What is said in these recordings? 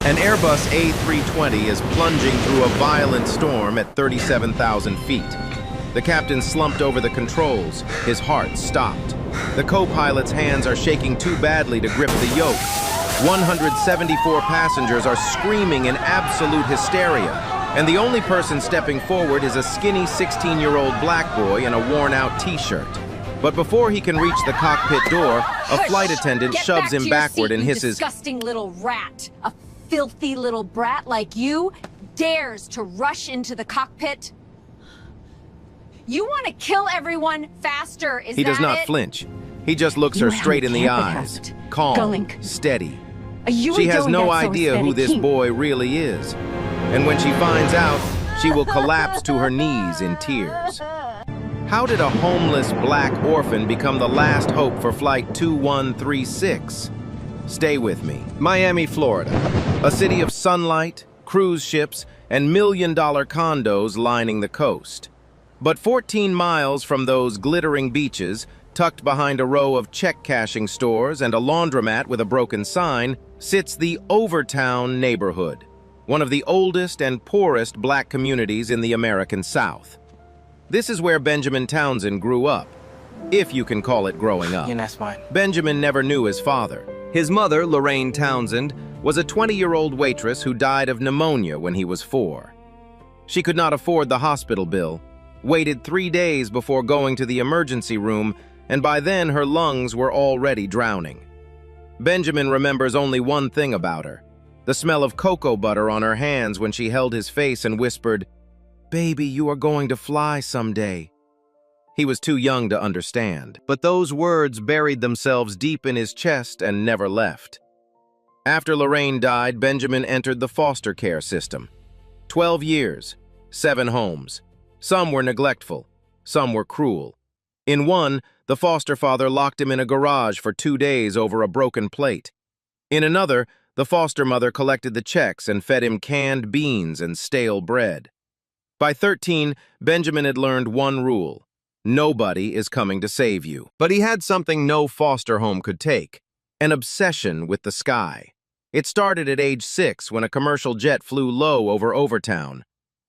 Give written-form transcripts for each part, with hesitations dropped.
An Airbus A320 is plunging through a violent storm at 37,000 feet. The captain slumped over the controls. His heart stopped. The co-pilot's hands are shaking too badly to grip the yoke. 174 passengers are screaming in absolute hysteria, and the only person stepping forward is a skinny 16-year-old black boy in a worn-out t-shirt. But before he can reach the cockpit door, a flight attendant shoves him backward and hisses, "Disgusting little rat! A filthy little brat like you dares to rush into the cockpit? You want to kill everyone faster, is that it?" He does not flinch. He just looks her straight in the eyes, calm, steady. She has no idea who this boy really is. And when she finds out, she will collapse to her knees in tears. How did a homeless black orphan become the last hope for Flight 2136? Stay with me. Miami, Florida, a city of sunlight, cruise ships, and million-dollar condos lining the coast. But 14 miles from those glittering beaches, tucked behind a row of check-cashing stores and a laundromat with a broken sign, sits the Overtown neighborhood, one of the oldest and poorest black communities in the American South. This is where Benjamin Townsend grew up, if you can call it growing up. Yeah, that's fine. Benjamin never knew his father. His mother, Lorraine Townsend, was a 20-year-old waitress who died of pneumonia when he was 4. She could not afford the hospital bill, waited 3 days before going to the emergency room, and by then her lungs were already drowning. Benjamin remembers only one thing about her: the smell of cocoa butter on her hands when she held his face and whispered, "Baby, you are going to fly someday." He was too young to understand, but those words buried themselves deep in his chest and never left. After Lorraine died, Benjamin entered the foster care system. 12 years, 7 homes. Some were neglectful, some were cruel. In one, the foster father locked him in a garage for 2 days over a broken plate. In another, the foster mother collected the checks and fed him canned beans and stale bread. By 13, Benjamin had learned one rule: nobody is coming to save you. But he had something no foster home could take: an obsession with the sky. It started at age 6 when a commercial jet flew low over Overtown.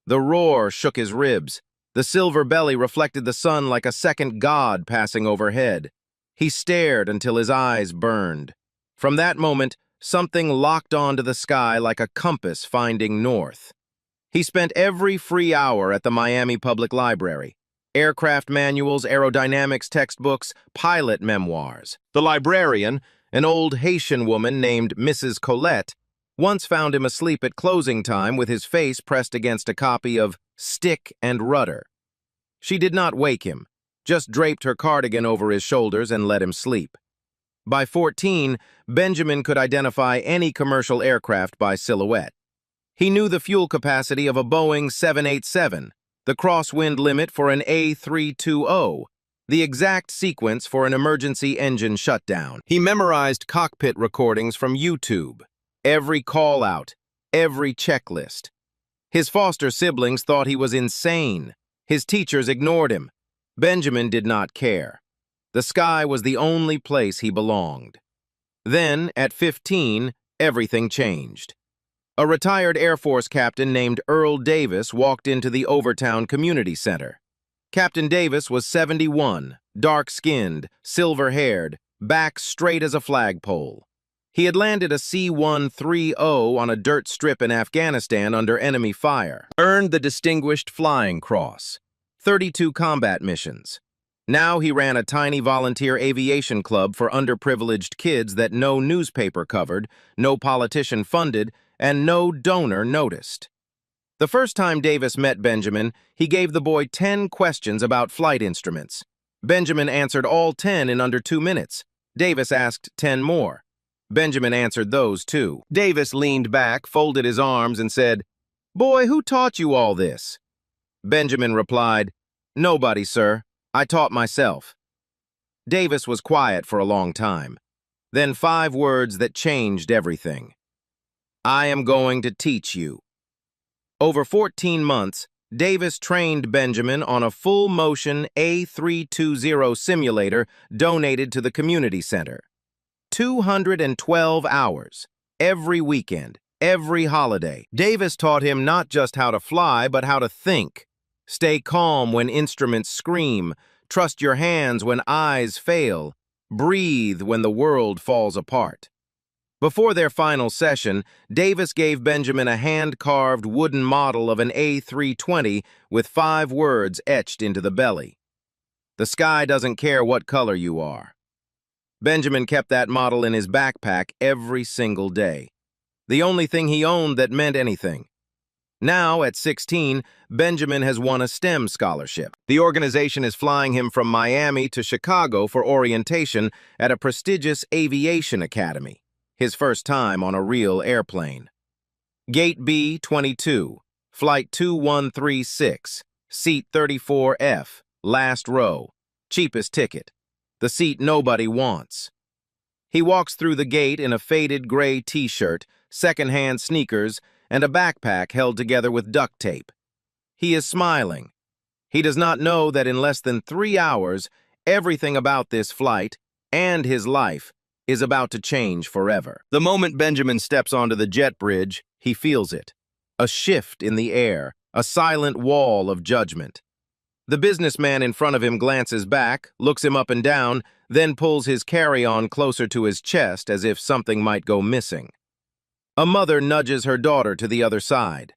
The roar shook his ribs. The silver belly reflected the sun like a second god passing overhead. He stared until his eyes burned. From that moment, something locked onto the sky like a compass finding north. He spent every free hour at the Miami Public Library. Aircraft manuals, aerodynamics textbooks, pilot memoirs. The librarian, an old Haitian woman named Mrs. Colette, once found him asleep at closing time with his face pressed against a copy of Stick and Rudder. She did not wake him, just draped her cardigan over his shoulders and let him sleep. By 14, Benjamin could identify any commercial aircraft by silhouette. He knew the fuel capacity of a Boeing 787, the crosswind limit for an A320, the exact sequence for an emergency engine shutdown. He memorized cockpit recordings from YouTube, every call-out, every checklist. His foster siblings thought he was insane. His teachers ignored him. Benjamin did not care. The sky was the only place he belonged. Then, at 15, everything changed. A retired Air Force captain named Earl Davis walked into the Overtown Community Center. Captain Davis was 71, dark-skinned, silver-haired, back straight as a flagpole. He had landed a C-130 on a dirt strip in Afghanistan under enemy fire, earned the Distinguished Flying Cross, 32 combat missions. Now he ran a tiny volunteer aviation club for underprivileged kids that no newspaper covered, no politician funded, and no donor noticed. The first time Davis met Benjamin, he gave the boy 10 questions about flight instruments. Benjamin answered all 10 in under 2 minutes. Davis asked 10 more. Benjamin answered those too. Davis leaned back, folded his arms, and said, "Boy, who taught you all this?" Benjamin replied, "Nobody, sir. I taught myself." Davis was quiet for a long time. Then 5 words that changed everything. "I am going to teach you." Over 14 months, Davis trained Benjamin on a full-motion A320 simulator donated to the community center. 212 hours, every weekend, every holiday. Davis taught him not just how to fly, but how to think. Stay calm when instruments scream. Trust your hands when eyes fail. Breathe when the world falls apart. Before their final session, Davis gave Benjamin a hand-carved wooden model of an A320 with 5 words etched into the belly. The sky doesn't care what color you are. Benjamin kept that model in his backpack every single day. The only thing he owned that meant anything. Now, at 16, Benjamin has won a STEM scholarship. The organization is flying him from Miami to Chicago for orientation at a prestigious aviation academy, his first time on a real airplane. Gate B-22, Flight 2136, Seat 34F, last row, cheapest ticket, the seat nobody wants. He walks through the gate in a faded gray t-shirt, second-hand sneakers, and a backpack held together with duct tape. He is smiling. He does not know that in less than 3 hours, everything about this flight and his life is about to change forever. The moment Benjamin steps onto the jet bridge, he feels it. A shift in the air, a silent wall of judgment. The businessman in front of him glances back, looks him up and down, then pulls his carry-on closer to his chest as if something might go missing. A mother nudges her daughter to the other side.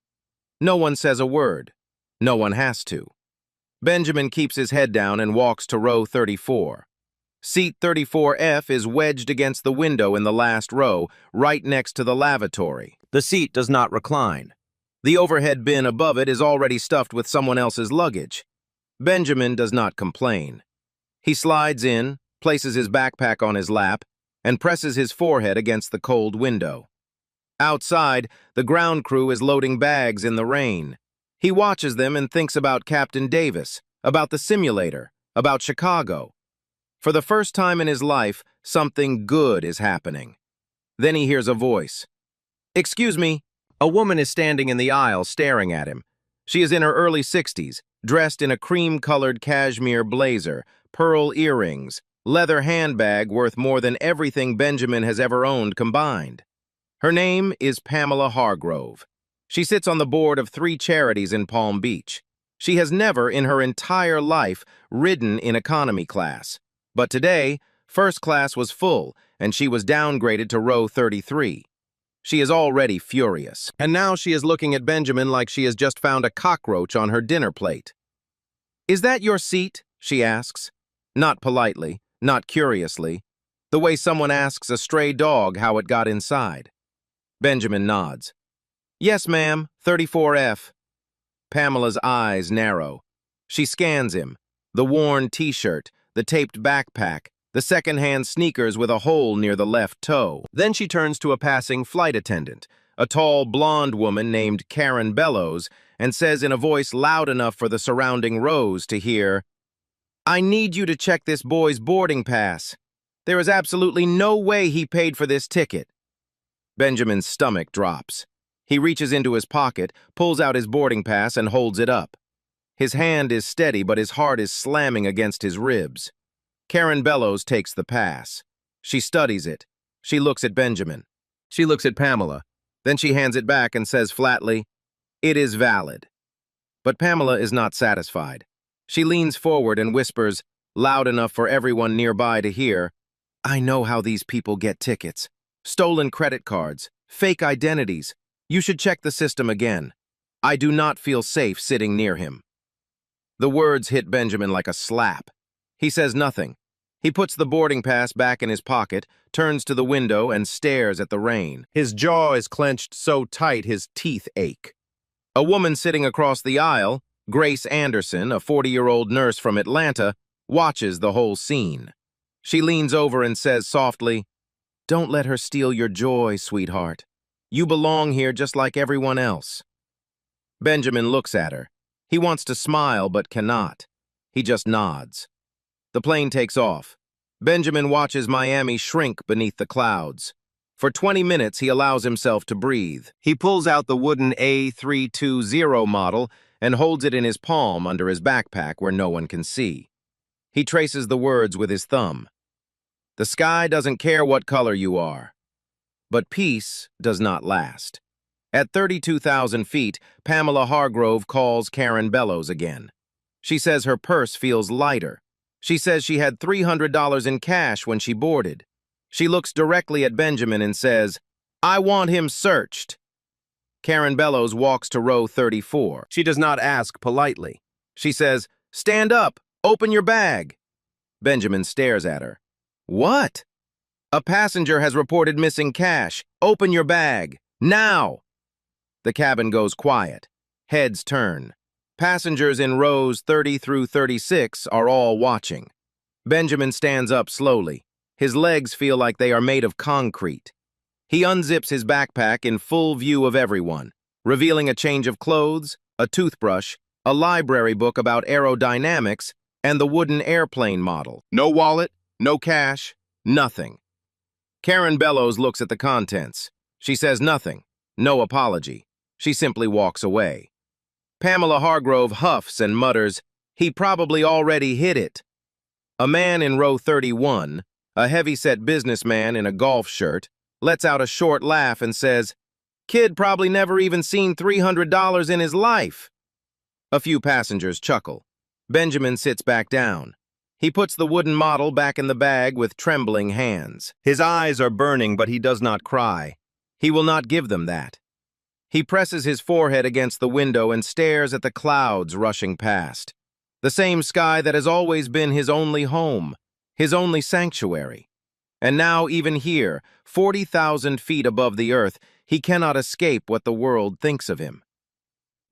No one says a word. No one has to. Benjamin keeps his head down and walks to row 34. Seat 34F is wedged against the window in the last row, right next to the lavatory. The seat does not recline. The overhead bin above it is already stuffed with someone else's luggage. Benjamin does not complain. He slides in, places his backpack on his lap, and presses his forehead against the cold window. Outside, the ground crew is loading bags in the rain. He watches them and thinks about Captain Davis, about the simulator, about Chicago. For the first time in his life, something good is happening. Then he hears a voice. "Excuse me." A woman is standing in the aisle staring at him. She is in her early 60s, dressed in a cream-colored cashmere blazer, pearl earrings, leather handbag worth more than everything Benjamin has ever owned combined. Her name is Pamela Hargrove. She sits on the board of 3 charities in Palm Beach. She has never in her entire life ridden in economy class. But today, first class was full, and she was downgraded to row 33. She is already furious. And now she is looking at Benjamin like she has just found a cockroach on her dinner plate. "Is that your seat?" she asks. Not politely, not curiously. The way someone asks a stray dog how it got inside. Benjamin nods. "Yes, ma'am, 34F. Pamela's eyes narrow. She scans him. The worn t-shirt, the taped backpack, the second-hand sneakers with a hole near the left toe. Then she turns to a passing flight attendant, a tall blonde woman named Karen Bellows, and says in a voice loud enough for the surrounding rows to hear, "I need you to check this boy's boarding pass. There is absolutely no way he paid for this ticket." Benjamin's stomach drops. He reaches into his pocket, pulls out his boarding pass, and holds it up. His hand is steady, but his heart is slamming against his ribs. Karen Bellows takes the pass. She studies it. She looks at Benjamin. She looks at Pamela. Then she hands it back and says flatly, "It is valid." But Pamela is not satisfied. She leans forward and whispers, loud enough for everyone nearby to hear, "I know how these people get tickets. Stolen credit cards, fake identities. You should check the system again. I do not feel safe sitting near him." The words hit Benjamin like a slap. He says nothing. He puts the boarding pass back in his pocket, turns to the window, and stares at the rain. His jaw is clenched so tight his teeth ache. A woman sitting across the aisle, Grace Anderson, a 40-year-old nurse from Atlanta, watches the whole scene. She leans over and says softly, "Don't let her steal your joy, sweetheart. You belong here just like everyone else." Benjamin looks at her. He wants to smile but cannot. He just nods. The plane takes off. Benjamin watches Miami shrink beneath the clouds. For 20 minutes, he allows himself to breathe. He pulls out the wooden A320 model and holds it in his palm under his backpack where no one can see. He traces the words with his thumb. "The sky doesn't care what color you are." But peace does not last. At 32,000 feet, Pamela Hargrove calls Karen Bellows again. She says her purse feels lighter. She says she had $300 in cash when she boarded. She looks directly at Benjamin and says, "I want him searched." Karen Bellows walks to row 34. She does not ask politely. She says, "Stand up, open your bag." Benjamin stares at her. "What?" "A passenger has reported missing cash. Open your bag. Now!" The cabin goes quiet. Heads turn. Passengers in rows 30 through 36 are all watching. Benjamin stands up slowly. His legs feel like they are made of concrete. He unzips his backpack in full view of everyone, revealing a change of clothes, a toothbrush, a library book about aerodynamics, and the wooden airplane model. No wallet, no cash, nothing. Karen Bellows looks at the contents. She says nothing, no apology. She simply walks away. Pamela Hargrove huffs and mutters, "He probably already hid it." A man in row 31, a heavy-set businessman in a golf shirt, lets out a short laugh and says, "Kid probably never even seen $300 in his life." A few passengers chuckle. Benjamin sits back down. He puts the wooden model back in the bag with trembling hands. His eyes are burning, but he does not cry. He will not give them that. He presses his forehead against the window and stares at the clouds rushing past. The same sky that has always been his only home, his only sanctuary. And now, even here, 40,000 feet above the earth, he cannot escape what the world thinks of him.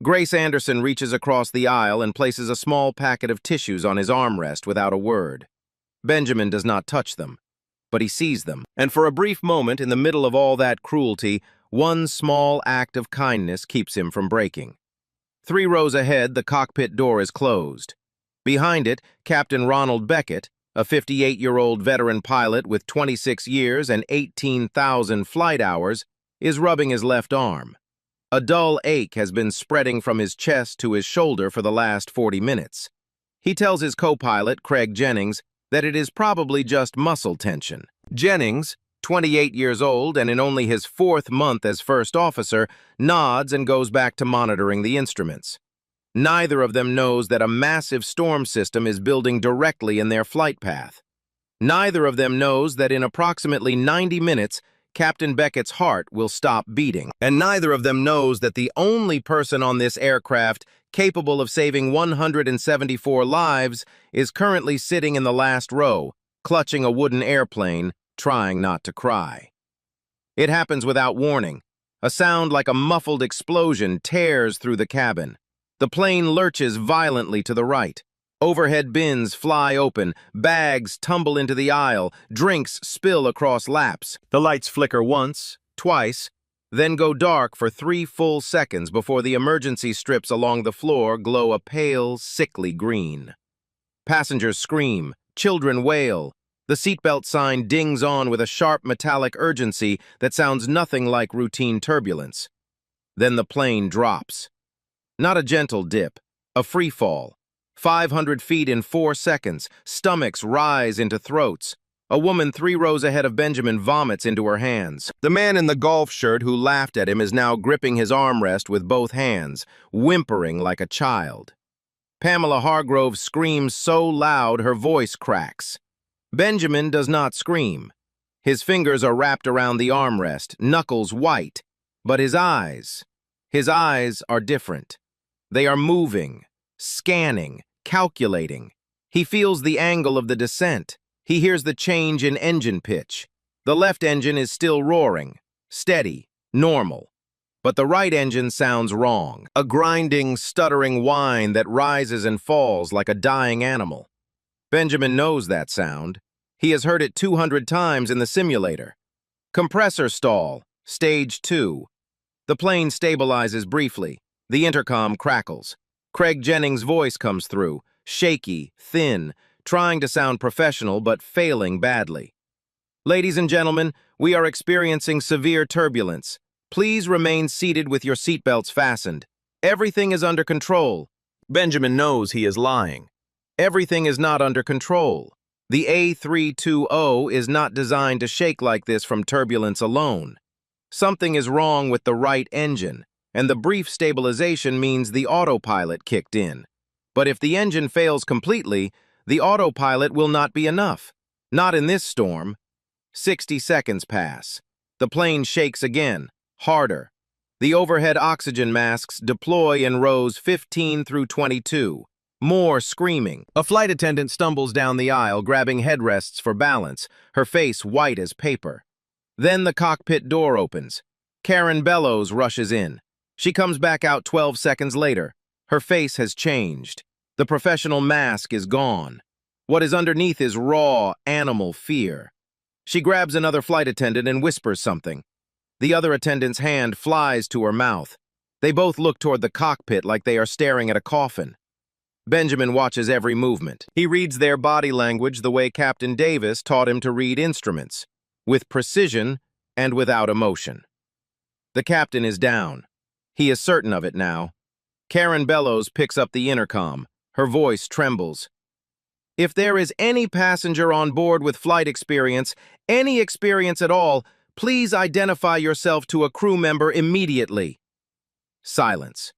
Grace Anderson reaches across the aisle and places a small packet of tissues on his armrest without a word. Benjamin does not touch them, but he sees them. And for a brief moment, in the middle of all that cruelty, one small act of kindness keeps him from breaking. 3 rows ahead, the cockpit door is closed. Behind it, Captain Ronald Beckett, a 58-year-old veteran pilot with 26 years and 18,000 flight hours, is rubbing his left arm. A dull ache has been spreading from his chest to his shoulder for the last 40 minutes. He tells his co-pilot, Craig Jennings, that it is probably just muscle tension. Jennings, 28 years old and in only his 4th month as first officer, nods and goes back to monitoring the instruments. Neither of them knows that a massive storm system is building directly in their flight path. Neither of them knows that in approximately 90 minutes, Captain Beckett's heart will stop beating. And neither of them knows that the only person on this aircraft capable of saving 174 lives is currently sitting in the last row, clutching a wooden airplane, trying not to cry. It happens without warning. A sound like a muffled explosion tears through the cabin. The plane lurches violently to the right. Overhead bins fly open, bags tumble into the aisle, drinks spill across laps. The lights flicker once, twice, then go dark for 3 full seconds before the emergency strips along the floor glow a pale, sickly green. Passengers scream, children wail. The seatbelt sign dings on with a sharp metallic urgency that sounds nothing like routine turbulence. Then the plane drops. Not a gentle dip, a free fall. 500 feet in 4 seconds, stomachs rise into throats. A woman 3 rows ahead of Benjamin vomits into her hands. The man in the golf shirt who laughed at him is now gripping his armrest with both hands, whimpering like a child. Pamela Hargrove screams so loud her voice cracks. Benjamin does not scream. His fingers are wrapped around the armrest, knuckles white, but his eyes are different. They are moving, scanning, calculating. He feels the angle of the descent. He hears the change in engine pitch. The left engine is still roaring, steady, normal. But the right engine sounds wrong, a grinding, stuttering whine that rises and falls like a dying animal. Benjamin knows that sound. He has heard it 200 times in the simulator. Compressor stall, stage 2. The plane stabilizes briefly. The intercom crackles. Craig Jennings' voice comes through, shaky, thin, trying to sound professional but failing badly. "Ladies and gentlemen, we are experiencing severe turbulence. Please remain seated with your seatbelts fastened. Everything is under control." Benjamin knows he is lying. Everything is not under control. The A320 is not designed to shake like this from turbulence alone. Something is wrong with the right engine, and the brief stabilization means the autopilot kicked in. But if the engine fails completely, the autopilot will not be enough. Not in this storm. 60 seconds pass. The plane shakes again, harder. The overhead oxygen masks deploy in rows 15 through 22. More screaming. A flight attendant stumbles down the aisle, grabbing headrests for balance, her face white as paper. Then the cockpit door opens. Karen Bellows rushes in. She comes back out 12 seconds later. Her face has changed. The professional mask is gone. What is underneath is raw, animal fear. She grabs another flight attendant and whispers something. The other attendant's hand flies to her mouth. They both look toward the cockpit like they are staring at a coffin. Benjamin watches every movement. He reads their body language the way Captain Davis taught him to read instruments, with precision and without emotion. The captain is down. He is certain of it now. Karen Bellows picks up the intercom. Her voice trembles. If there is any passenger on board with flight experience, any experience at all, please identify yourself to a crew member immediately. Silence.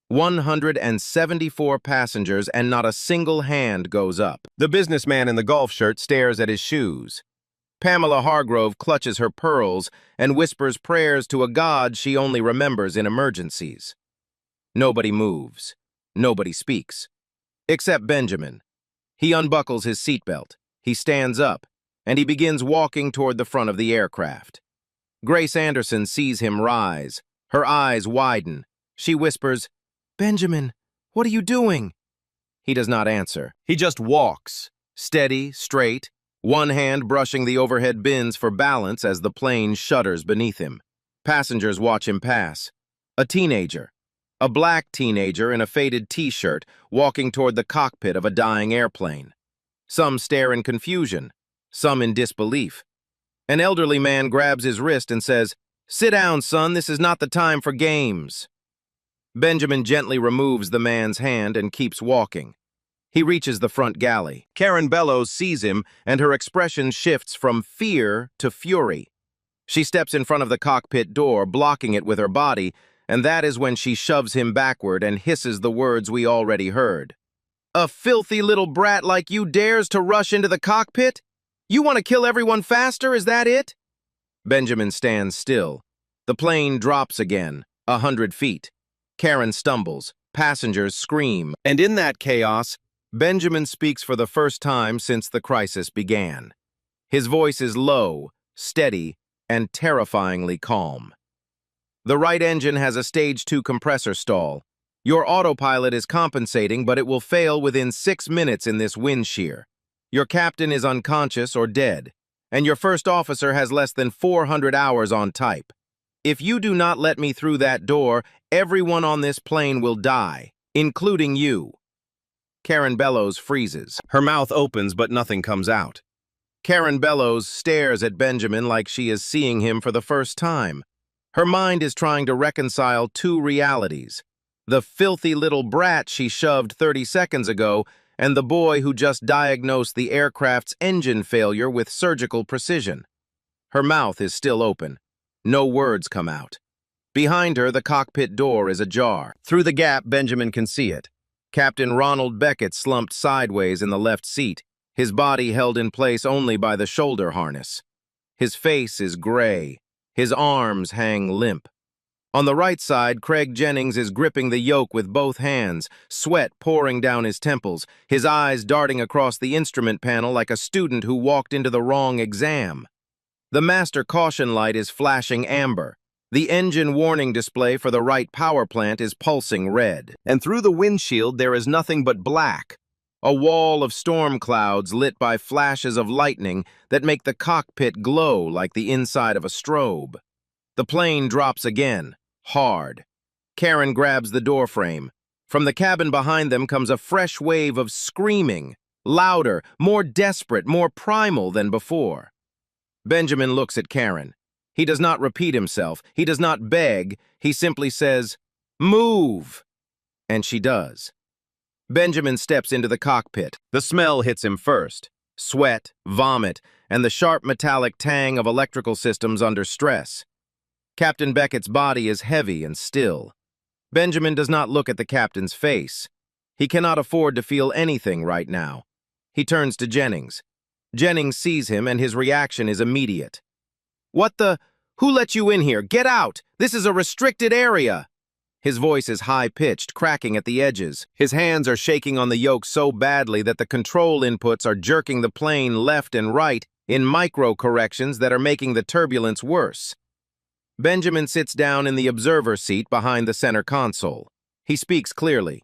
174 passengers and not a single hand goes up. The businessman in the golf shirt stares at his shoes. Pamela Hargrove clutches her pearls and whispers prayers to a God she only remembers in emergencies. Nobody moves. Nobody speaks. Except Benjamin. He unbuckles his seatbelt. He stands up, and he begins walking toward the front of the aircraft. Grace Anderson sees him rise. Her eyes widen. She whispers, "Benjamin, what are you doing?" He does not answer. He just walks, steady, straight, one hand brushing the overhead bins for balance as the plane shudders beneath him. Passengers watch him pass. A teenager. A black teenager in a faded t-shirt walking toward the cockpit of a dying airplane. Some stare in confusion, some in disbelief. An elderly man grabs his wrist and says, "Sit down, son, this is not the time for games." Benjamin gently removes the man's hand and keeps walking. He reaches the front galley. Karen Bellows sees him, and her expression shifts from fear to fury. She steps in front of the cockpit door, blocking it with her body, and that is when she shoves him backward and hisses the words we already heard. "A filthy little brat like you dares to rush into the cockpit? You want to kill everyone faster, is that it?" Benjamin stands still. The plane drops again, 100 feet. Karen stumbles. Passengers scream. And in that chaos, Benjamin speaks for the first time since the crisis began. His voice is low, steady, and terrifyingly calm. The right engine has a stage 2 compressor stall. Your autopilot is compensating, but it will fail within 6 minutes in this wind shear. Your captain is unconscious or dead, and your first officer has less than 400 hours on type. If you do not let me through that door, everyone on this plane will die, including you. Karen Bellows freezes. Her mouth opens, but nothing comes out. Karen Bellows stares at Benjamin like she is seeing him for the first time. Her mind is trying to reconcile two realities: the filthy little brat she shoved 30 seconds ago, and the boy who just diagnosed the aircraft's engine failure with surgical precision. Her mouth is still open. No words come out. Behind her, the cockpit door is ajar. Through the gap, Benjamin can see it. Captain Ronald Beckett slumped sideways in the left seat, his body held in place only by the shoulder harness. His face is gray. His arms hang limp. On the right side, Craig Jennings is gripping the yoke with both hands, sweat pouring down his temples, his eyes darting across the instrument panel like a student who walked into the wrong exam. The master caution light is flashing amber. The engine warning display for the right power plant is pulsing red. And through the windshield there is nothing but black, a wall of storm clouds lit by flashes of lightning that make the cockpit glow like the inside of a strobe. The plane drops again, hard. Karen grabs the doorframe. From the cabin behind them comes a fresh wave of screaming, louder, more desperate, more primal than before. Benjamin looks at Karen. He does not repeat himself. He does not beg. He simply says, "Move!" And she does. Benjamin steps into the cockpit. The smell hits him first. Sweat, vomit, and the sharp metallic tang of electrical systems under stress. Captain Beckett's body is heavy and still. Benjamin does not look at the captain's face. He cannot afford to feel anything right now. He turns to Jennings. Jennings sees him and his reaction is immediate. "What the? Who let you in here? Get out! This is a restricted area!" His voice is high-pitched, cracking at the edges. His hands are shaking on the yoke so badly that the control inputs are jerking the plane left and right in micro-corrections that are making the turbulence worse. Benjamin sits down in the observer seat behind the center console. He speaks clearly.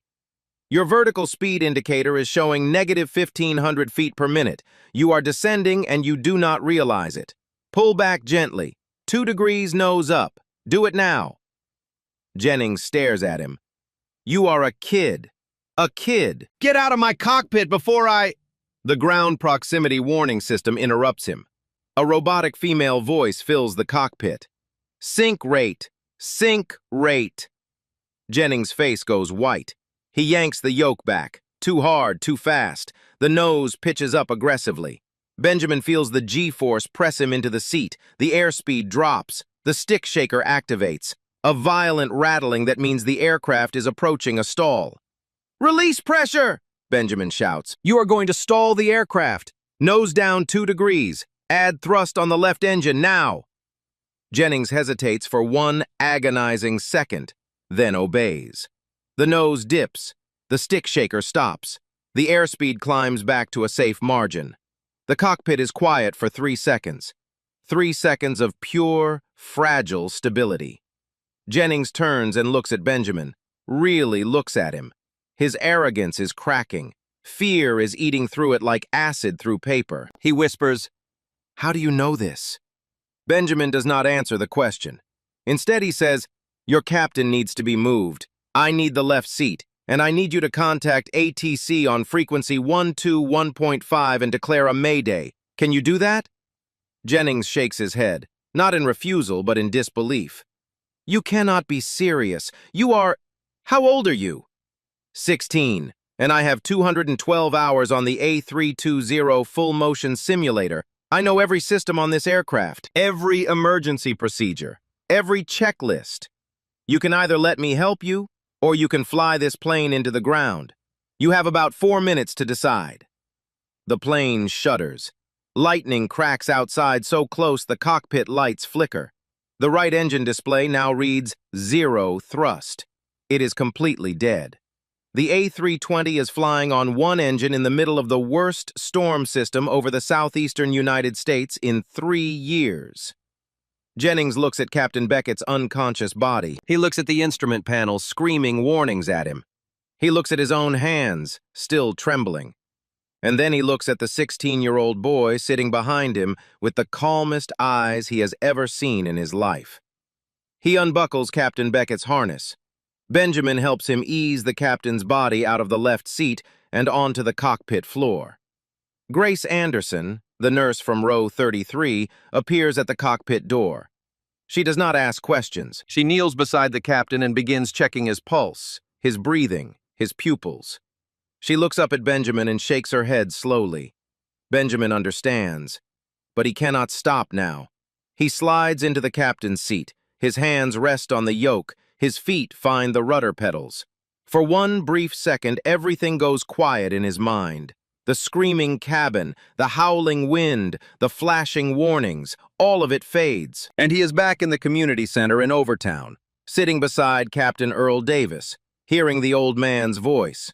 "Your vertical speed indicator is showing negative 1,500 feet per minute. You are descending and you do not realize it. Pull back gently. 2 degrees nose up. Do it now." Jennings stares at him. "You are a kid. A kid. Get out of my cockpit before I—" The ground proximity warning system interrupts him. A robotic female voice fills the cockpit. "Sink rate. Sink rate." Jennings' face goes white. He yanks the yoke back. Too hard, too fast. The nose pitches up aggressively. Benjamin feels the G-force press him into the seat. The airspeed drops. The stick shaker activates. A violent rattling that means the aircraft is approaching a stall. "Release pressure!" Benjamin shouts. "You are going to stall the aircraft. Nose down 2 degrees. Add thrust on the left engine now." Jennings hesitates for 1 agonizing second, then obeys. The nose dips. The stick shaker stops. The airspeed climbs back to a safe margin. The cockpit is quiet for 3 seconds. 3 seconds of pure, fragile stability. Jennings turns and looks at Benjamin, really looks at him. His arrogance is cracking. Fear is eating through it like acid through paper. He whispers, "How do you know this?" Benjamin does not answer the question. Instead, he says, "Your captain needs to be moved. I need the left seat, and I need you to contact ATC on frequency 121.5 and declare a mayday. Can you do that?" Jennings shakes his head, not in refusal, but in disbelief. "You cannot be serious. You are— How old are you?" 16, and I have 212 hours on the A320 full-motion simulator. I know every system on this aircraft, every emergency procedure, every checklist. You can either let me help you, or you can fly this plane into the ground. You have about 4 minutes to decide." The plane shudders. Lightning cracks outside so close the cockpit lights flicker. The right engine display now reads 0 thrust. It is completely dead. The A320 is flying on 1 engine in the middle of the worst storm system over the southeastern United States in 3 years. Jennings looks at Captain Beckett's unconscious body. He looks at the instrument panel, screaming warnings at him. He looks at his own hands, still trembling. And then he looks at the 16-year-old boy sitting behind him with the calmest eyes he has ever seen in his life. He unbuckles Captain Beckett's harness. Benjamin helps him ease the captain's body out of the left seat and onto the cockpit floor. Grace Anderson, the nurse from row 33, appears at the cockpit door. She does not ask questions. She kneels beside the captain and begins checking his pulse, his breathing, his pupils. She looks up at Benjamin and shakes her head slowly. Benjamin understands, but he cannot stop now. He slides into the captain's seat. His hands rest on the yoke. His feet find the rudder pedals. For 1 brief second, everything goes quiet in his mind. The screaming cabin, the howling wind, the flashing warnings, all of it fades. And he is back in the community center in Overtown, sitting beside Captain Earl Davis, hearing the old man's voice.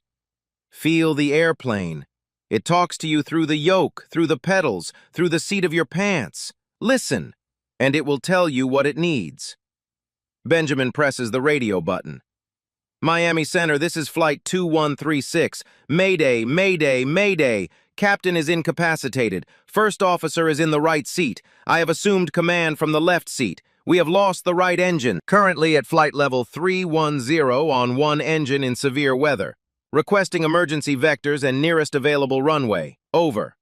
Feel the airplane. It talks to you through the yoke, through the pedals, through the seat of your pants. Listen, and it will tell you what it needs. Benjamin presses the radio button. "Miami Center, this is Flight 2136. Mayday, mayday, mayday. Captain is incapacitated. First officer is in the right seat. I have assumed command from the left seat. We have lost the right engine. Currently at flight level 310 on 1 engine in severe weather. Requesting emergency vectors and nearest available runway. Over."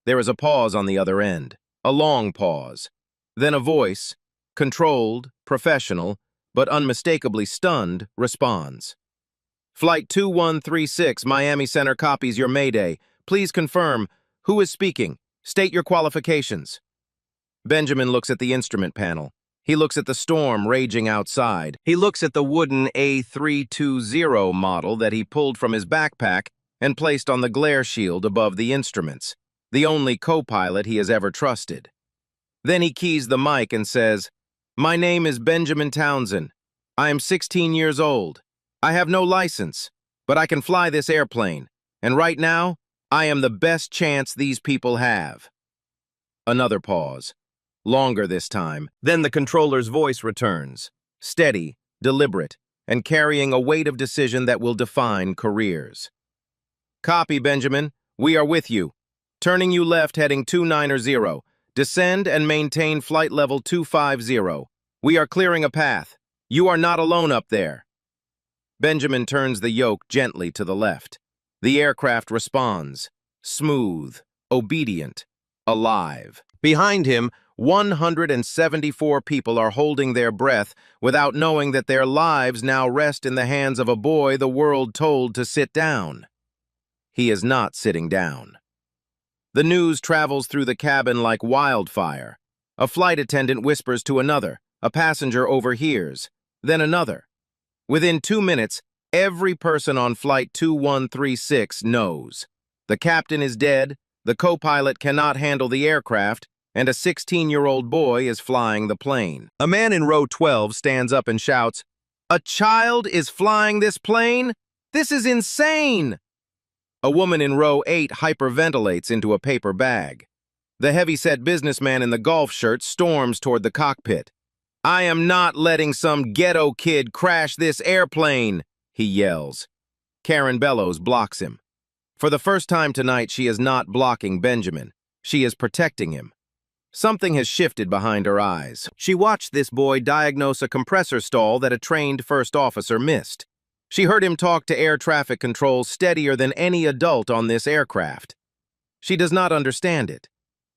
There is a pause on the other end. A long pause. Then a voice, controlled, professional, but unmistakably stunned, responds. "Flight 2136, Miami Center copies your mayday. Please confirm. Who is speaking? State your qualifications." Benjamin looks at the instrument panel. He looks at the storm raging outside. He looks at the wooden A320 model that he pulled from his backpack and placed on the glare shield above the instruments, the only co-pilot he has ever trusted. Then he keys the mic and says, "My name is Benjamin Townsend. I am 16 years old. I have no license, but I can fly this airplane, and right now, I am the best chance these people have." Another pause. Longer this time. Then the controller's voice returns, steady, deliberate, and carrying a weight of decision that will define careers. "Copy, Benjamin. We are with you. Turning you left heading 290. Descend and maintain flight level 250. We are clearing a path. You are not alone up there." Benjamin turns the yoke gently to the left. The aircraft responds, smooth, obedient, alive. Behind him, 174 people are holding their breath without knowing that their lives now rest in the hands of a boy the world told to sit down. He is not sitting down. The news travels through the cabin like wildfire. A flight attendant whispers to another, a passenger overhears, then another. Within 2 minutes, every person on Flight 2136 knows. The captain is dead, the co-pilot cannot handle the aircraft, and a 16-year-old boy is flying the plane. A man in row 12 stands up and shouts, "A child is flying this plane? This is insane!" A woman in row 8 hyperventilates into a paper bag. The heavy-set businessman in the golf shirt storms toward the cockpit. "I am not letting some ghetto kid crash this airplane," he yells. Karen Bellows blocks him. For the first time tonight, she is not blocking Benjamin. She is protecting him. Something has shifted behind her eyes. She watched this boy diagnose a compressor stall that a trained first officer missed. She heard him talk to air traffic control steadier than any adult on this aircraft. She does not understand it,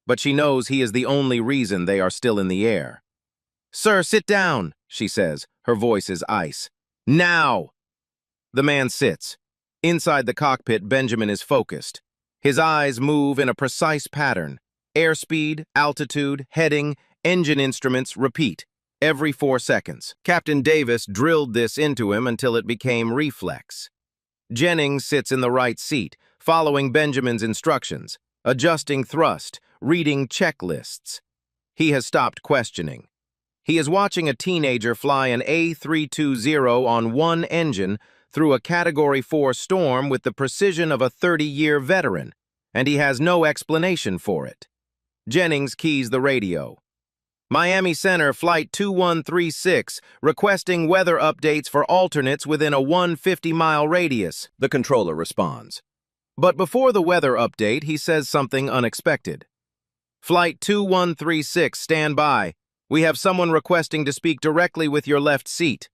but she knows he is the only reason they are still in the air. "Sir, sit down," she says. Her voice is ice. "Now!" The man sits. Inside the cockpit, Benjamin is focused. His eyes move in a precise pattern. Airspeed, altitude, heading, engine instruments repeat every 4 seconds. Captain Davis drilled this into him until it became reflex. Jennings sits in the right seat, following Benjamin's instructions, adjusting thrust, reading checklists. He has stopped questioning. He is watching a teenager fly an A320 on one engine through a Category 4 storm with the precision of a 30-year veteran, and he has no explanation for it. Jennings keys the radio. "Miami Center, Flight 2136, requesting weather updates for alternates within a 150-mile radius," the controller responds. But before the weather update, he says something unexpected. "Flight 2136, stand by. We have someone requesting to speak directly with your left seat."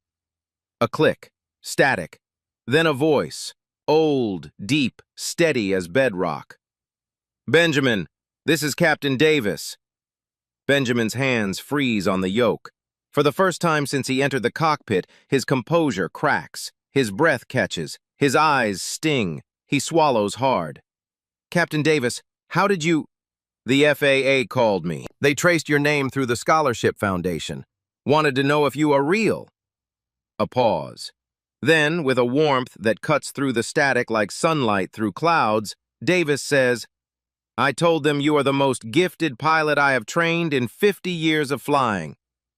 A click, static, then a voice, old, deep, steady as bedrock. "Benjamin, this is Captain Davis." Benjamin's hands freeze on the yoke. For the first time since he entered the cockpit, his composure cracks, his breath catches, his eyes sting, he swallows hard. "Captain Davis, how did you—" "The FAA called me. They traced your name through the Scholarship Foundation. Wanted to know if you are real." A pause. Then, with a warmth that cuts through the static like sunlight through clouds, Davis says, "I told them you are the most gifted pilot I have trained in 50 years of flying.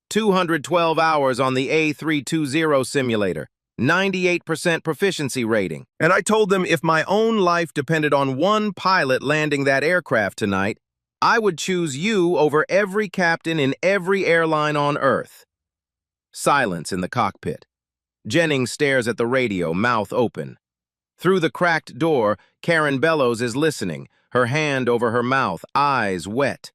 212 hours on the A320 simulator, 98% proficiency rating. And I told them if my own life depended on one pilot landing that aircraft tonight, I would choose you over every captain in every airline on Earth." Silence in the cockpit. Jennings stares at the radio, mouth open. Through the cracked door, Karen Bellows is listening, her hand over her mouth, eyes wet.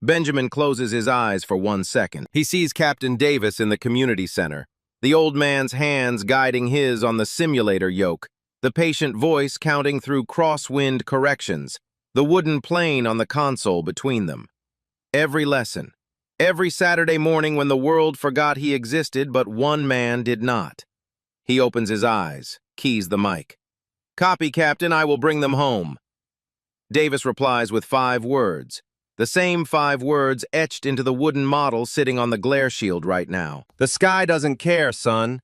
Benjamin closes his eyes for 1 second. He sees Captain Davis in the community center, the old man's hands guiding his on the simulator yoke, the patient voice counting through crosswind corrections, the wooden plane on the console between them. Every lesson. Every Saturday morning when the world forgot he existed, but one man did not. He opens his eyes, keys the mic. "Copy, Captain, I will bring them home." Davis replies with 5 words. The same 5 words etched into the wooden model sitting on the glare shield right now. "The sky doesn't care, son."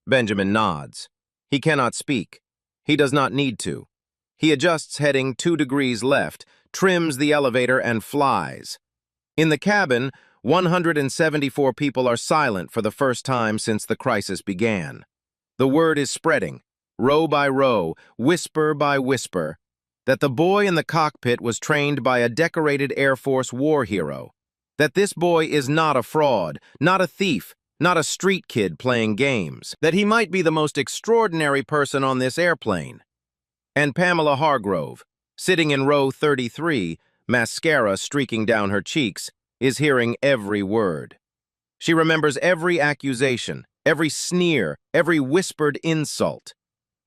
Benjamin nods. He cannot speak. He does not need to. He adjusts heading 2 degrees left, trims the elevator, and flies. In the cabin, 174 people are silent for the first time since the crisis began. The word is spreading, row by row, whisper by whisper, that the boy in the cockpit was trained by a decorated Air Force war hero, that this boy is not a fraud, not a thief, not a street kid playing games, that he might be the most extraordinary person on this airplane. And Pamela Hargrove, sitting in row 33, mascara streaking down her cheeks, is hearing every word. She remembers every accusation, every sneer, every whispered insult.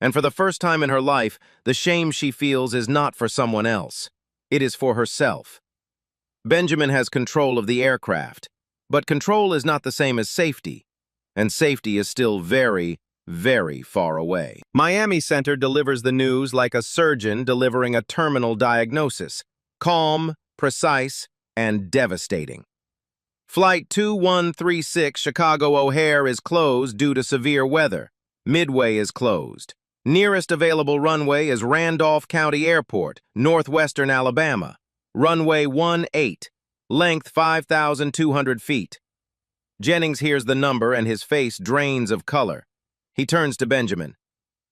And for the first time in her life, the shame she feels is not for someone else. It is for herself. Benjamin has control of the aircraft, but control is not the same as safety, and safety is still very, very far away. Miami Center delivers the news like a surgeon delivering a terminal diagnosis, calm, precise, and devastating. Flight 2136 Chicago O'Hare is closed due to severe weather. Midway is closed. Nearest available runway is Randolph County Airport, northwestern Alabama. Runway 18, length 5,200 feet. Jennings hears the number and his face drains of color. He turns to Benjamin.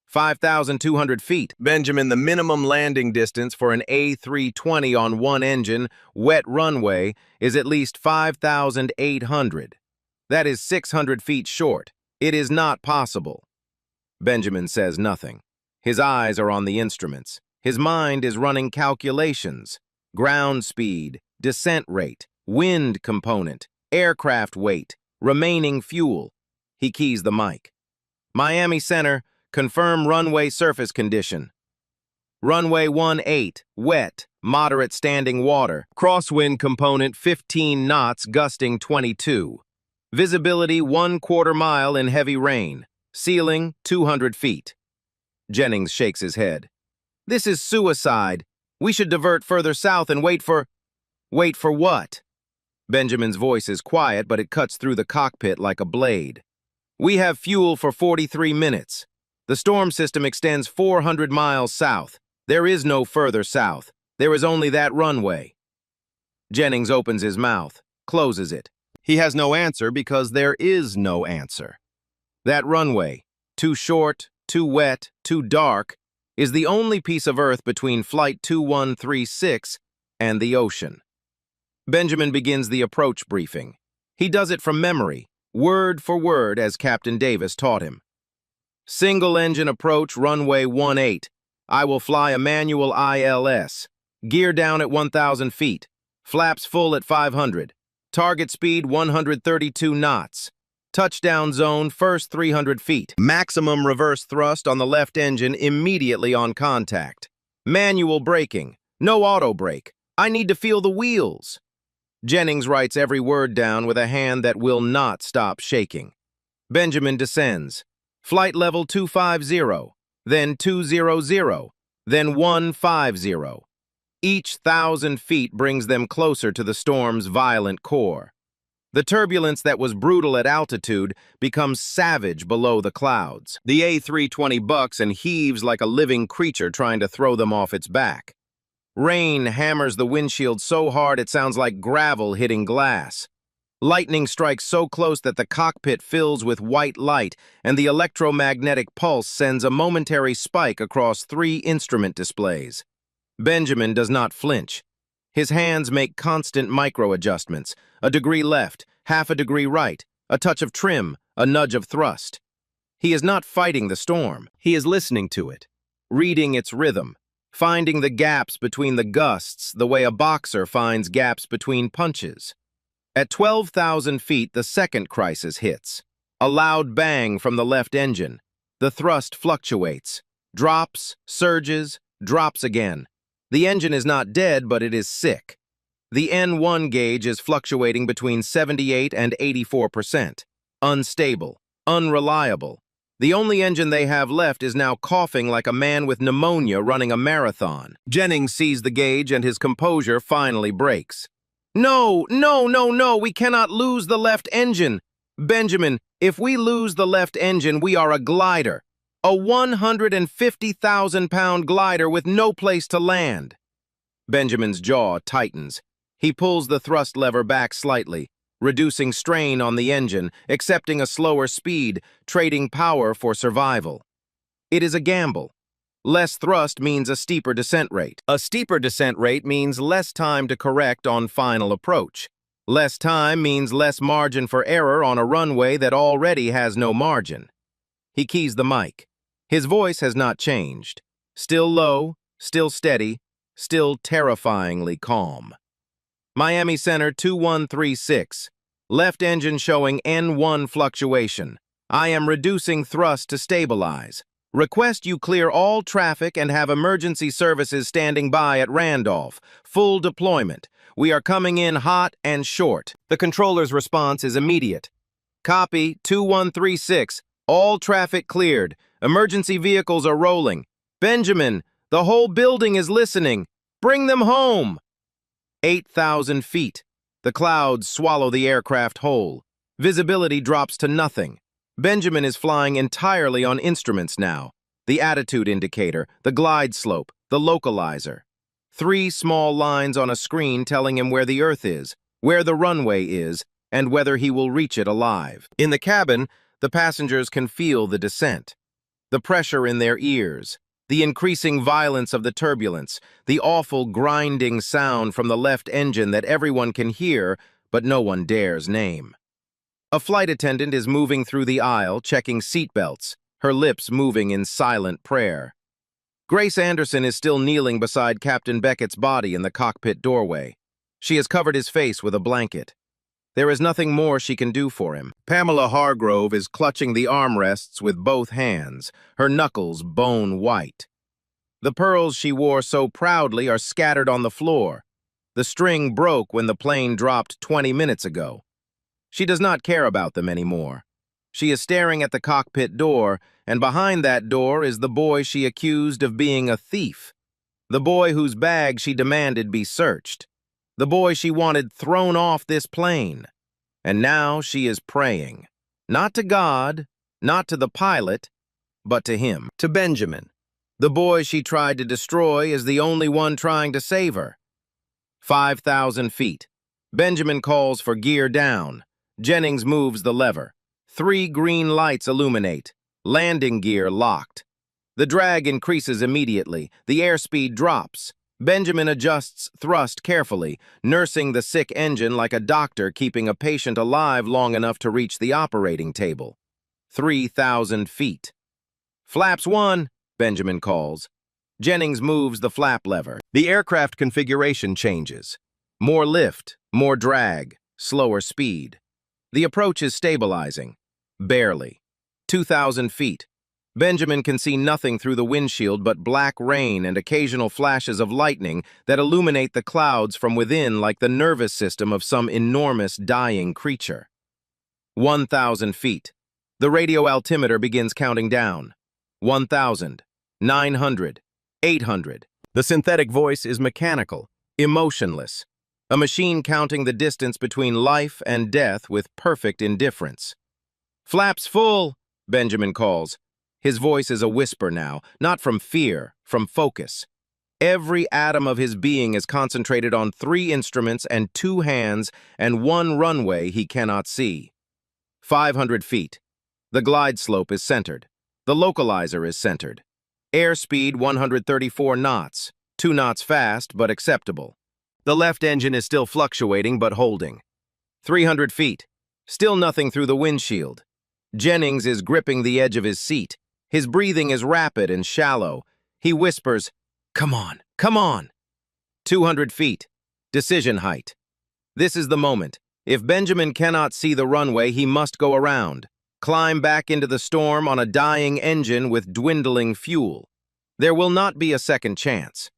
5,200 feet. Benjamin, the minimum landing distance for an A320 on one engine, wet runway, is at least 5,800. That is 600 feet short. It is not possible. Benjamin says nothing. His eyes are on the instruments. His mind is running calculations. Ground speed, descent rate, wind component, aircraft weight, remaining fuel. He keys the mic. Miami Center, confirm runway surface condition. Runway 18, wet, moderate standing water. Crosswind component 15 knots, gusting 22. Visibility 1/4 mile in heavy rain. Ceiling 200 feet. Jennings shakes his head. This is suicide. We should divert further south and wait for... Wait for what? Benjamin's voice is quiet, but it cuts through the cockpit like a blade. We have fuel for 43 minutes. The storm system extends 400 miles south. There is no further south. There is only that runway. Jennings opens his mouth, closes it. He has no answer because there is no answer. That runway, too short, too wet, too dark, is the only piece of Earth between Flight 2136 and the ocean. Benjamin begins the approach briefing. He does it from memory, word for word as Captain Davis taught him. Single-engine approach, runway 18. I will fly a manual ILS. Gear down at 1,000 feet. Flaps full at 500. Target speed 132 knots. Touchdown zone first 300 feet. Maximum reverse thrust on the left engine immediately on contact. Manual braking. No auto brake. I need to feel the wheels. Jennings writes every word down with a hand that will not stop shaking. Benjamin descends. Flight level 250, then 200, then 150. Each 1,000 feet brings them closer to the storm's violent core. The turbulence that was brutal at altitude becomes savage below the clouds. The A320 bucks and heaves like a living creature trying to throw them off its back. Rain hammers the windshield so hard it sounds like gravel hitting glass. Lightning strikes so close that the cockpit fills with white light, and the electromagnetic pulse sends a momentary spike across 3 instrument displays. Benjamin does not flinch. His hands make constant micro-adjustments, a degree left, half a degree right, a touch of trim, a nudge of thrust. He is not fighting the storm. He is listening to it, reading its rhythm, finding the gaps between the gusts the way a boxer finds gaps between punches. At 12,000 feet, the second crisis hits. A loud bang from the left engine. The thrust fluctuates, drops, surges, drops again. The engine is not dead, but it is sick. The N1 gauge is fluctuating between 78 and 84%. Unstable, unreliable. The only engine they have left is now coughing like a man with pneumonia running a marathon. Jennings sees the gauge and his composure finally breaks. No, no, no, no, we cannot lose the left engine. Benjamin, if we lose the left engine, we are a glider. A 150,000-pound glider with no place to land. Benjamin's jaw tightens. He pulls the thrust lever back slightly, reducing strain on the engine, accepting a slower speed, trading power for survival. It is a gamble. Less thrust means a steeper descent rate. A steeper descent rate means less time to correct on final approach. Less time means less margin for error on a runway that already has no margin. He keys the mic. His voice has not changed. Still low, still steady, still terrifyingly calm. Miami Center 2136. Left engine showing N1 fluctuation. I am reducing thrust to stabilize. Request you clear all traffic and have emergency services standing by at Randolph. Full deployment. We are coming in hot and short. The controller's response is immediate. Copy 2136. All traffic cleared. Emergency vehicles are rolling. Benjamin, the whole building is listening. Bring them home. 8,000 feet. The clouds swallow the aircraft whole. Visibility drops to nothing. Benjamin is flying entirely on instruments now. The attitude indicator, the glide slope, the localizer. 3 small lines on a screen telling him where the Earth is, where the runway is, and whether he will reach it alive. In the cabin, the passengers can feel the descent. The pressure in their ears. The increasing violence of the turbulence, the awful grinding sound from the left engine that everyone can hear, but no one dares name. A flight attendant is moving through the aisle, checking seatbelts, her lips moving in silent prayer. Grace Anderson is still kneeling beside Captain Beckett's body in the cockpit doorway. She has covered his face with a blanket. There is nothing more she can do for him. Pamela Hargrove is clutching the armrests with both hands, her knuckles bone white. The pearls she wore so proudly are scattered on the floor. The string broke when the plane dropped 20 minutes ago. She does not care about them anymore. She is staring at the cockpit door, and behind that door is the boy she accused of being a thief. The boy whose bag she demanded be searched. The boy she wanted thrown off this plane. And now she is praying. Not to God, not to the pilot, but to him, to Benjamin. The boy she tried to destroy is the only one trying to save her. 5,000 feet. Benjamin calls for gear down. Jennings moves the lever. 3 green lights illuminate. Landing gear locked. The drag increases immediately. The airspeed drops. Benjamin adjusts thrust carefully, nursing the sick engine like a doctor keeping a patient alive long enough to reach the operating table. 3,000 feet. Flaps 1, Benjamin calls. Jennings moves the flap lever. The aircraft configuration changes. More lift, more drag, slower speed. The approach is stabilizing. Barely. 2,000 feet. Benjamin can see nothing through the windshield but black rain and occasional flashes of lightning that illuminate the clouds from within like the nervous system of some enormous dying creature. 1,000 feet. The radio altimeter begins counting down. 1,000, 900, 800. The synthetic voice is mechanical, emotionless. A machine counting the distance between life and death with perfect indifference. Flaps full, Benjamin calls. His voice is a whisper now, not from fear, from focus. Every atom of his being is concentrated on 3 instruments and 2 hands and 1 runway he cannot see. 500 feet. The glide slope is centered. The localizer is centered. Airspeed 134 knots, 2 knots fast but acceptable. The left engine is still fluctuating but holding. 300 feet. Still nothing through the windshield. Jennings is gripping the edge of his seat. His breathing is rapid and shallow. He whispers, "Come on, come on." 200 feet. Decision height. This is the moment. If Benjamin cannot see the runway, he must go around. Climb back into the storm on a dying engine with dwindling fuel. There will not be a second chance.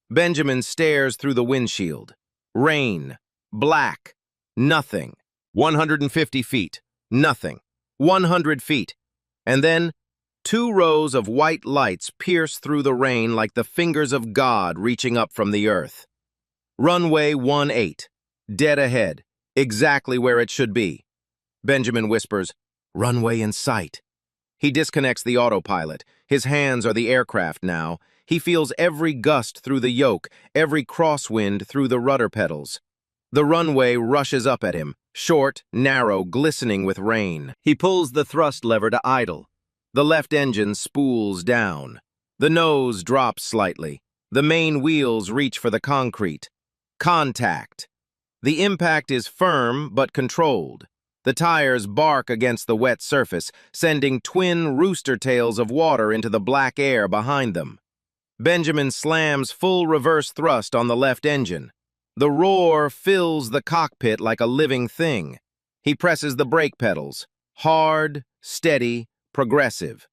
Benjamin stares through the windshield. Rain. Black. Nothing. 150 feet. Nothing. 100 feet. And then Two rows of white lights pierce through the rain like the fingers of God reaching up from the earth. Runway 18, dead ahead, exactly where it should be. Benjamin whispers, "Runway in sight." He disconnects the autopilot. His hands are the aircraft now. He feels every gust through the yoke, every crosswind through the rudder pedals. The runway rushes up at him, short, narrow, glistening with rain. He pulls the thrust lever to idle. The left engine spools down. The nose drops slightly. The main wheels reach for the concrete. Contact. The impact is firm but controlled. The tires bark against the wet surface, sending twin rooster tails of water into the black air behind them. Benjamin slams full reverse thrust on the left engine. The roar fills the cockpit like a living thing. He presses the brake pedals. Hard, steady, progressive.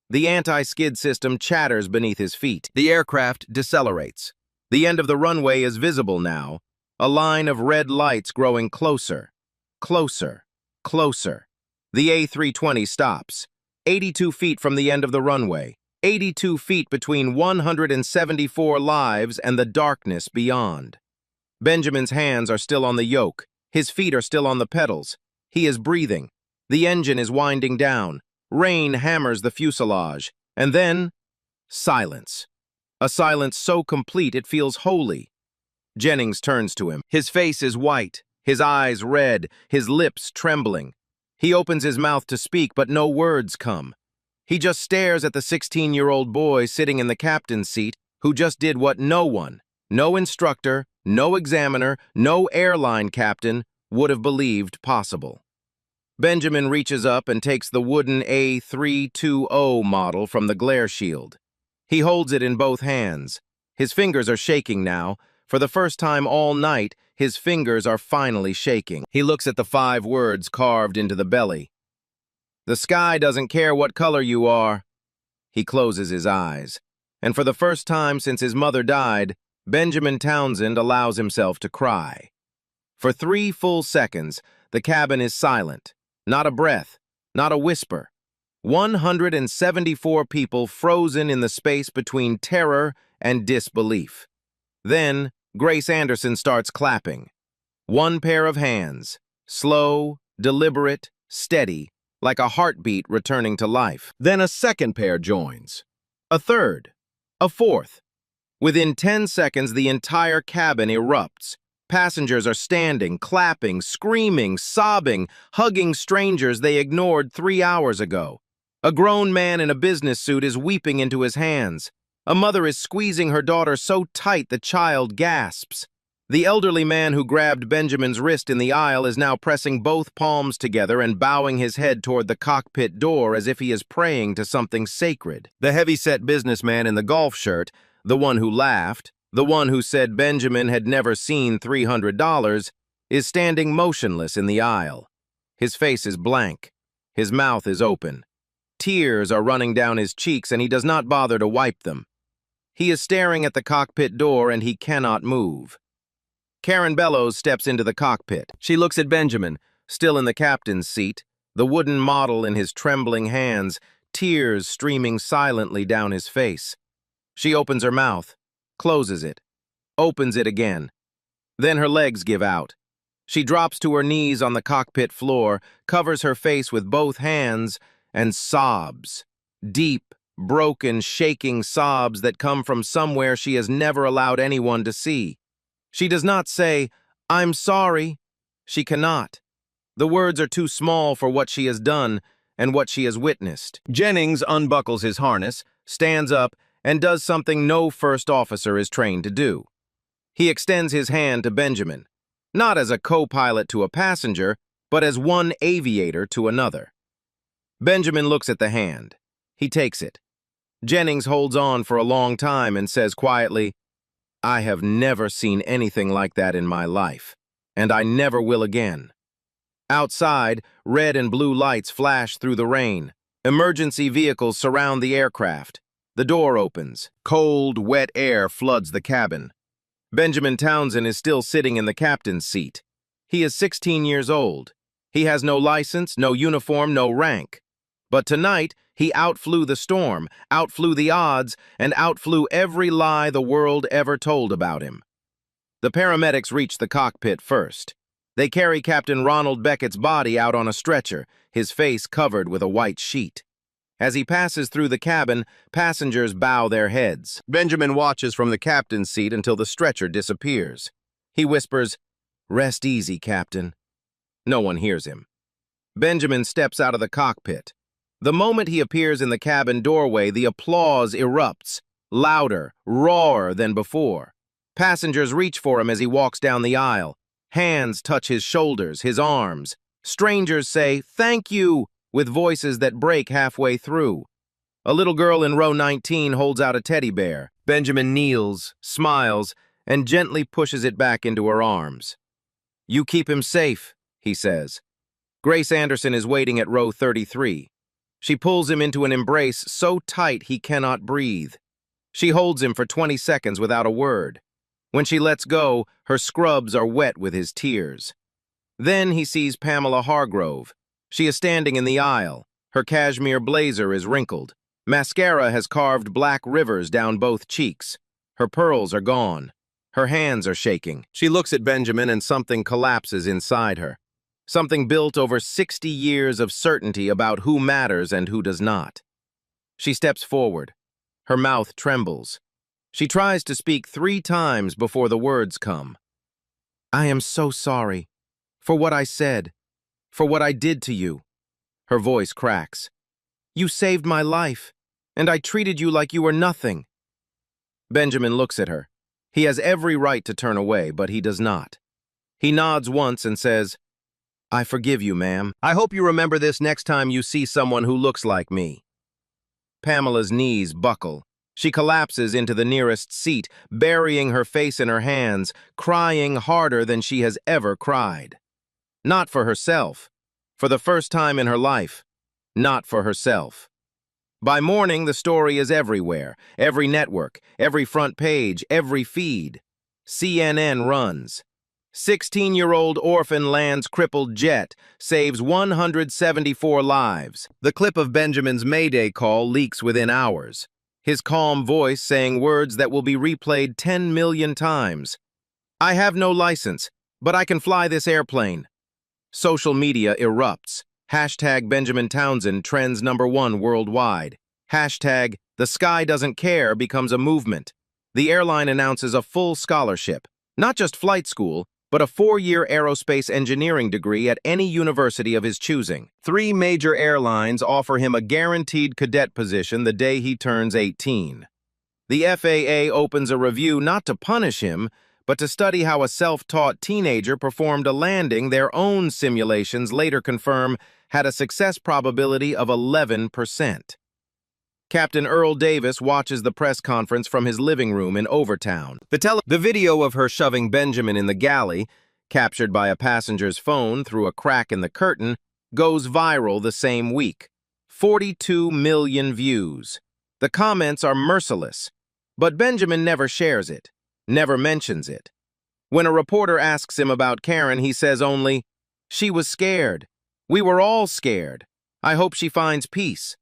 The anti-skid system chatters beneath his feet. The aircraft decelerates. The end of the runway is visible now, a line of red lights growing closer, closer, closer. The A320 stops, 82 feet from the end of the runway, 82 feet between 174 lives and the darkness beyond. Benjamin's hands are still on the yoke. His feet are still on the pedals. He is breathing. The engine is winding down. Rain hammers the fuselage. And then, silence. A silence so complete it feels holy. Jennings turns to him. His face is white, his eyes red, his lips trembling. He opens his mouth to speak, but no words come. He just stares at the 16-year-old boy sitting in the captain's seat who just did what no one, no instructor, no examiner, no airline captain would have believed possible. Benjamin reaches up and takes the wooden A320 model from the glare shield. He holds it in both hands. His fingers are shaking now. For the first time all night, his fingers are finally shaking. He looks at the 5 words carved into the belly. "The sky doesn't care what color you are." He closes his eyes. And for the first time since his mother died, Benjamin Townsend allows himself to cry. For 3 full seconds, the cabin is silent. Not a breath, not a whisper. 174 people frozen in the space between terror and disbelief. Then, Grace Anderson starts clapping. One pair of hands, slow, deliberate, steady, like a heartbeat returning to life. Then a second pair joins. A third. A fourth. Within 10 seconds, the entire cabin erupts. Passengers are standing, clapping, screaming, sobbing, hugging strangers they ignored 3 hours ago. A grown man in a business suit is weeping into his hands. A mother is squeezing her daughter so tight the child gasps. The elderly man who grabbed Benjamin's wrist in the aisle is now pressing both palms together and bowing his head toward the cockpit door as if he is praying to something sacred. The heavy-set businessman in the golf shirt, the one who laughed, the one who said Benjamin had never seen $300, is standing motionless in the aisle. His face is blank. His mouth is open. Tears are running down his cheeks and he does not bother to wipe them. He is staring at the cockpit door and he cannot move. Karen Bellows steps into the cockpit. She looks at Benjamin, still in the captain's seat, the wooden model in his trembling hands, tears streaming silently down his face. She opens her mouth, closes it, opens it again. Then her legs give out. She drops to her knees on the cockpit floor, covers her face with both hands, and sobs. Deep, broken, shaking sobs that come from somewhere she has never allowed anyone to see. She does not say, "I'm sorry." She cannot. The words are too small for what she has done and what she has witnessed. Jennings unbuckles his harness, stands up, and does something no first officer is trained to do. He extends his hand to Benjamin, not as a co-pilot to a passenger, but as one aviator to another. Benjamin looks at the hand. He takes it. Jennings holds on for a long time and says quietly, "I have never seen anything like that in my life, and I never will again." Outside, red and blue lights flash through the rain. Emergency vehicles surround the aircraft. The door opens. Cold, wet air floods the cabin. Benjamin Townsend is still sitting in the captain's seat. He is 16 years old. He has no license, no uniform, no rank. But tonight, He outflew the storm, outflew the odds, and outflew every lie the world ever told about him. The paramedics reach the cockpit first. They carry Captain Ronald Beckett's body out on a stretcher, his face covered with a white sheet. As he passes through the cabin, passengers bow their heads. Benjamin watches from the captain's seat until the stretcher disappears. He whispers, "Rest easy, Captain." No one hears him. Benjamin steps out of the cockpit. The moment he appears in the cabin doorway, the applause erupts, louder, rawer than before. Passengers reach for him as he walks down the aisle. Hands touch his shoulders, his arms. Strangers say, "Thank you," with voices that break halfway through. A little girl in row 19 holds out a teddy bear. Benjamin kneels, smiles, and gently pushes it back into her arms. "You keep him safe," he says. Grace Anderson is waiting at row 33. She pulls him into an embrace so tight he cannot breathe. She holds him for 20 seconds without a word. When she lets go, her scrubs are wet with his tears. Then he sees Pamela Hargrove. She is standing in the aisle. Her cashmere blazer is wrinkled. Mascara has carved black rivers down both cheeks. Her pearls are gone. Her hands are shaking. She looks at Benjamin and something collapses inside her. Something built over 60 years of certainty about who matters and who does not. She steps forward. Her mouth trembles. She tries to speak 3 times before the words come. "I am so sorry. For what I said. For what I did to you." Her voice cracks. "You saved my life, and I treated you like you were nothing." Benjamin looks at her. He has every right to turn away, but he does not. He nods once and says, "I forgive you, ma'am. I hope you remember this next time you see someone who looks like me." Pamela's knees buckle. She collapses into the nearest seat, burying her face in her hands, crying harder than she has ever cried. Not for herself. For the first time in her life. Not for herself. By morning, the story is everywhere. Every network, every front page, every feed. CNN runs. 16-year-old orphan lands crippled jet, saves 174 lives. The clip of Benjamin's Mayday call leaks within hours. His calm voice saying words that will be replayed 10 million times. "I have no license, but I can fly this airplane." Social media erupts. Hashtag Benjamin Townsend trends #1 worldwide. Hashtag The Sky Doesn't Care becomes a movement. The airline announces a full scholarship, not just flight school, but a 4-year aerospace engineering degree at any university of his choosing. 3 major airlines offer him a guaranteed cadet position the day he turns 18. The FAA opens a review not to punish him, but to study how a self-taught teenager performed a landing their own simulations later confirm had a success probability of 11%. Captain Earl Davis watches the press conference from his living room in Overtown. The video of her shoving Benjamin in the galley, captured by a passenger's phone through a crack in the curtain, goes viral the same week. 42 million views. The comments are merciless, but Benjamin never shares it, never mentions it. When a reporter asks him about Karen, he says only, "She was scared. We were all scared. I hope she finds peace."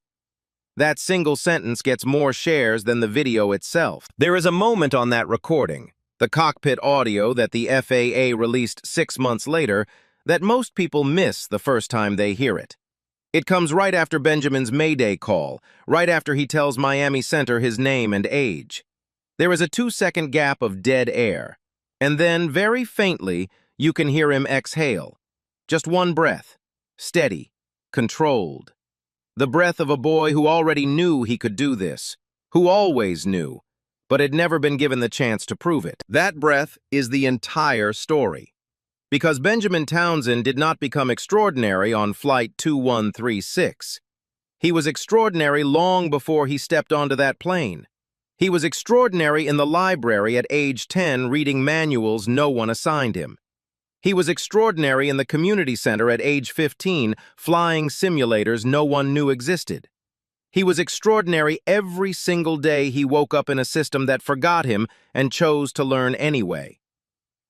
That single sentence gets more shares than the video itself. There is a moment on that recording, the cockpit audio that the FAA released 6 months later, that most people miss the first time they hear it. It comes right after Benjamin's Mayday call, right after he tells Miami Center his name and age. There is a 2-second gap of dead air, and then, very faintly, you can hear him exhale. Just one breath, steady, controlled. The breath of a boy who already knew he could do this, who always knew, but had never been given the chance to prove it. That breath is the entire story. Because Benjamin Townsend did not become extraordinary on Flight 2136. He was extraordinary long before he stepped onto that plane. He was extraordinary in the library at age 10 reading manuals no one assigned him. He was extraordinary in the community center at age 15, flying simulators no one knew existed. He was extraordinary every single day he woke up in a system that forgot him and chose to learn anyway.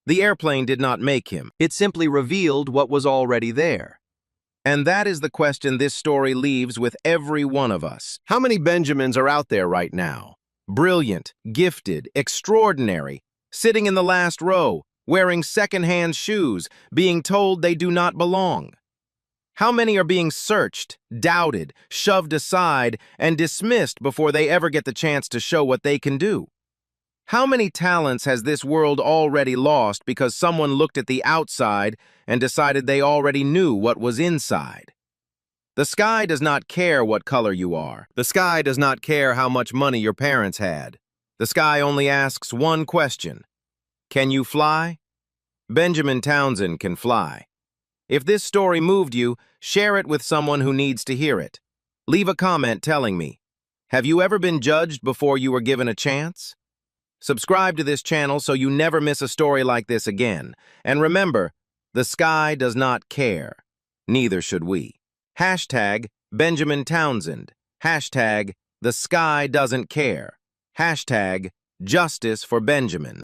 The airplane did not make him. It simply revealed what was already there. And that is the question this story leaves with every one of us. How many Benjamins are out there right now? Brilliant, gifted, extraordinary, sitting in the last row, wearing second-hand shoes, being told they do not belong. How many are being searched, doubted, shoved aside, and dismissed before they ever get the chance to show what they can do? How many talents has this world already lost because someone looked at the outside and decided they already knew what was inside? The sky does not care what color you are. The sky does not care how much money your parents had. The sky only asks one question. Can you fly? Benjamin Townsend can fly. If this story moved you, share it with someone who needs to hear it. Leave a comment telling me, have you ever been judged before you were given a chance? Subscribe to this channel so you never miss a story like this again. And remember, the sky does not care. Neither should we. Hashtag Benjamin Townsend. Hashtag the sky doesn't care. Hashtag justice for Benjamin.